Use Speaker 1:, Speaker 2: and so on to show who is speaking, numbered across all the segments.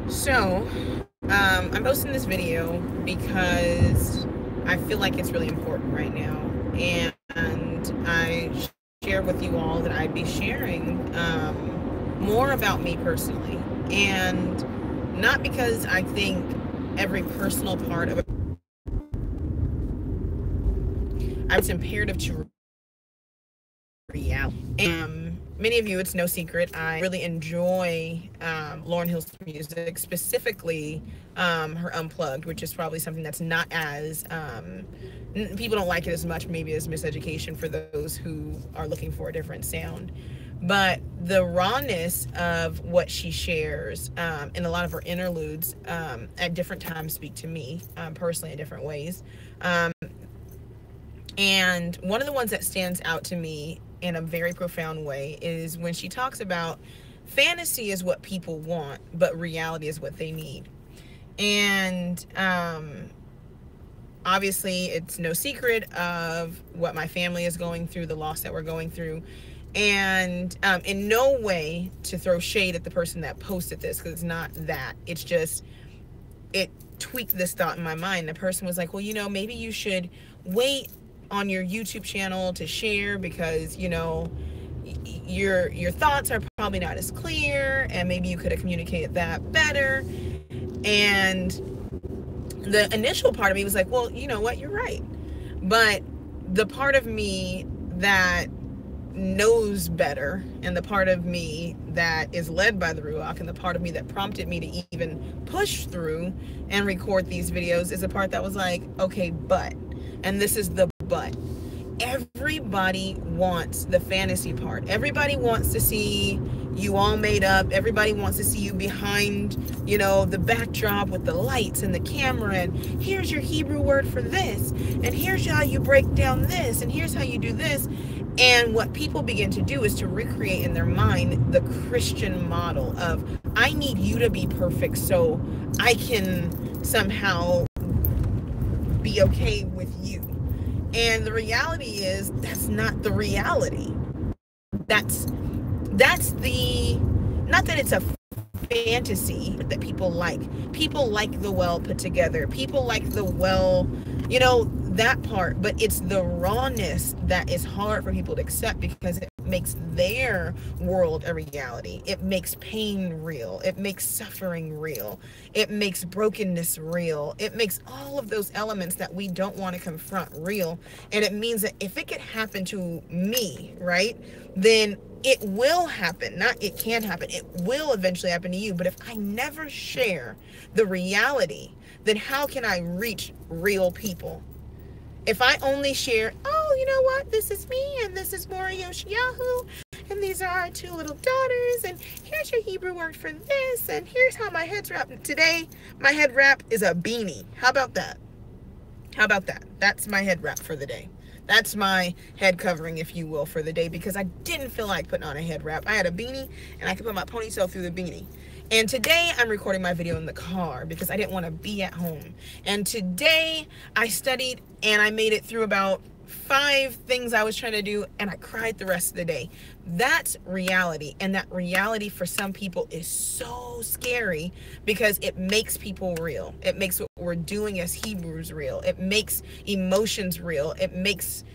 Speaker 1: So, I'm posting this video because I feel like it's really important right now, and I shared with you all that I'd be sharing more about me personally, and not because I think every personal part of it's imperative to reality. Many of you, it's no secret, I really enjoy Lauryn Hill's music, specifically her Unplugged, which is probably something that's not as people don't like it as much maybe as Miseducation for those who are looking for a different sound. But the rawness of what she shares in a lot of her interludes at different times speak to me personally in different ways. And one of the ones that stands out to me in a very profound way is when she talks about fantasy is what people want, but reality is what they need. And obviously, it's no secret of what my family is going through, the loss that we're going through. And in no way to throw shade at the person that posted this, because it's not that. It's just, it tweaked this thought in my mind. The person was like, well, maybe you should wait on your YouTube channel to share because your thoughts are probably not as clear, and maybe you could have communicated that better. And the initial part of me was like, well, you know what, you're right. But the part of me that knows better, and the part of me that is led by the Ruach, and the part of me that prompted me to even push through and record these videos is a part that was like, okay, but, and this is the but, everybody wants the fantasy part. Everybody wants to see you all made up. Everybody wants to see you behind, the backdrop with the lights and the camera, and here's your Hebrew word for this, and here's how you break down this, and here's how you do this. And what people begin to do is to recreate in their mind the Christian model of, I need you to be perfect so I can somehow be okay with you. And the reality is, that's not the reality. That's the, not that it's a fantasy that people like. People like the well put together. People like the well, that part. But it's the rawness that is hard for people to accept, because it makes their world a reality. It makes pain real. It makes suffering real. It makes brokenness real. It makes all of those elements that we don't want to confront real. And it means that if it could happen to me, right, then it will happen. Not it can happen. It will eventually happen to you. But if I never share the reality, then how can I reach real people? If I only share, oh, you know what, this is me, and this is Mori Yoshiyahu, and these are our two little daughters, and here's your Hebrew word for this, and here's how my head's wrapped. Today, my head wrap is a beanie. How about that? How about that? That's my head wrap for the day. That's my head covering, if you will, for the day, because I didn't feel like putting on a head wrap. I had a beanie, and I could put my ponytail through the beanie. And today I'm recording my video in the car because I didn't want to be at home. And today I studied and I made it through about 5 things I was trying to do, and I cried the rest of the day. That's reality. And that reality for some people is so scary because it makes people real. It makes what we're doing as Hebrews real. It makes emotions real. It makes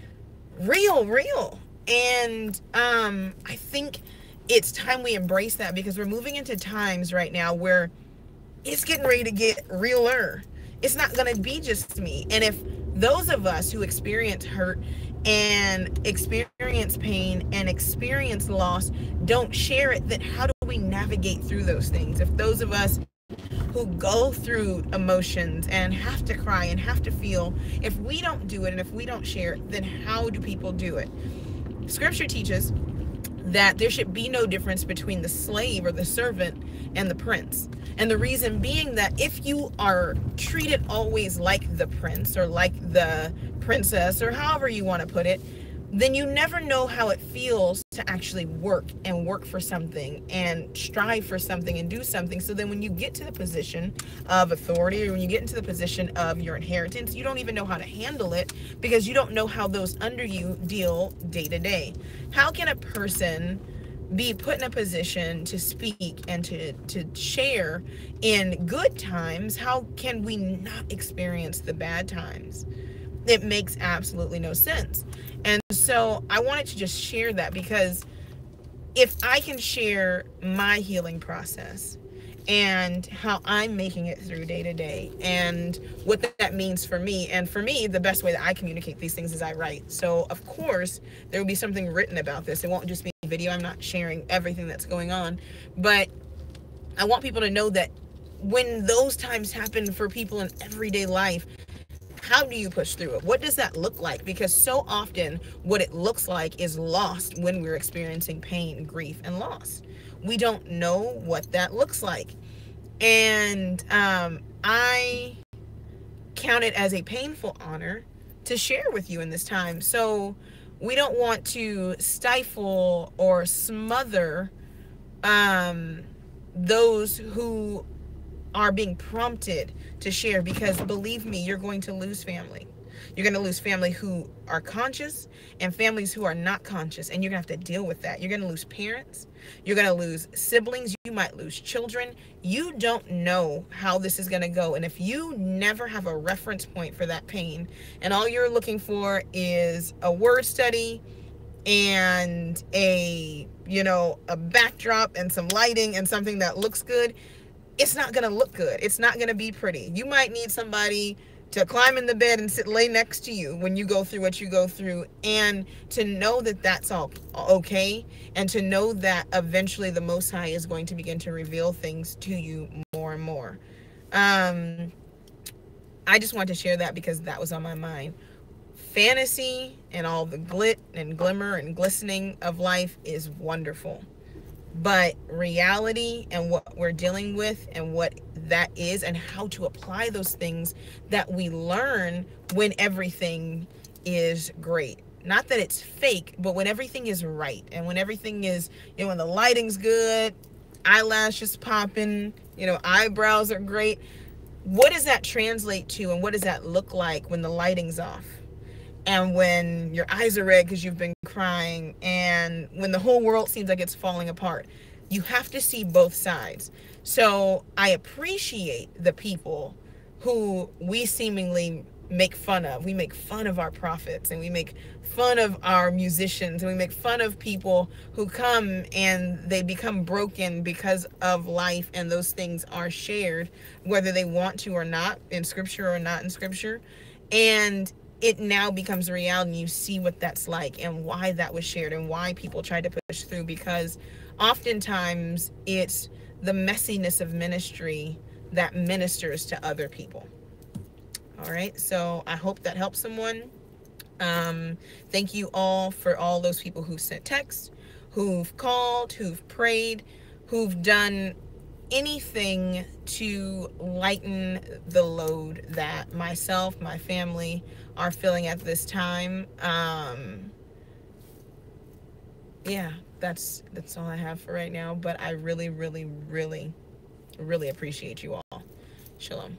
Speaker 1: real. And I think it's time we embrace that, because we're moving into times right now where it's getting ready to get realer. It's not going to be just me. And if those of us who experience hurt and experience pain and experience loss don't share it, then how do we navigate through those things? If those of us who go through emotions and have to cry and have to feel, if we don't do it and if we don't share it, then how do people do it? Scripture teaches that there should be no difference between the slave or the servant and the prince. And the reason being that if you are treated always like the prince or like the princess, or however you want to put it, then you never know how it feels to actually work for something and strive for something and do something. So then when you get to the position of authority, or when you get into the position of your inheritance, you don't even know how to handle it because you don't know how those under you deal day to day. How can a person be put in a position to speak and to share in good times, how can we not experience the bad times? It makes absolutely no sense. And so I wanted to just share that, because if I can share my healing process and how I'm making it through day to day and what that means for me. And for me, the best way that I communicate these things is I write. So, of course, there will be something written about this. It won't just be video. I'm not sharing everything that's going on. But I want people to know that when those times happen for people in everyday life, how do you push through it? What does that look like? Because so often what it looks like is lost when we're experiencing pain, grief, and loss. We don't know what that looks like. And I count it as a painful honor to share with you in this time. So we don't want to stifle or smother those who are being prompted to share, because believe me, you're going to lose family. You're going to lose family who are conscious and families who are not conscious, and you're going to have to deal with that. You're going to lose parents. You're going to lose siblings. You might lose children. You don't know how this is going to go. And if you never have a reference point for that pain, and all you're looking for is a word study and a backdrop and some lighting and something that looks good, it's not going to look good. It's not going to be pretty. You might need somebody to climb in the bed and lay next to you when you go through what you go through, and to know that that's all okay, and to know that eventually the Most High is going to begin to reveal things to you more and more. I just wanted to share that because that was on my mind. Fantasy and all the glit and glimmer and glistening of life is wonderful. But reality and what we're dealing with and what that is, and how to apply those things that we learn when everything is great. Not that it's fake, but when everything is right, and when everything is, when the lighting's good, eyelashes popping, eyebrows are great. What does that translate to, and what does that look like when the lighting's off? And when your eyes are red because you've been crying, and when the whole world seems like it's falling apart? You have to see both sides. So I appreciate the people who we seemingly make fun of. We make fun of our prophets, and we make fun of our musicians, and we make fun of people who come and they become broken because of life, and those things are shared, whether they want to or not, in scripture or not in scripture. And it now becomes a reality, and you see what that's like and why that was shared and why people tried to push through, because oftentimes it's the messiness of ministry that ministers to other people. All right, so I hope that helps someone. Thank you all for all those people who sent texts, who've called, who've prayed, who've done anything to lighten the load that myself, my family are feeling at this time. Yeah, that's all I have for right now, but I really, really, really, really appreciate you all. Shalom.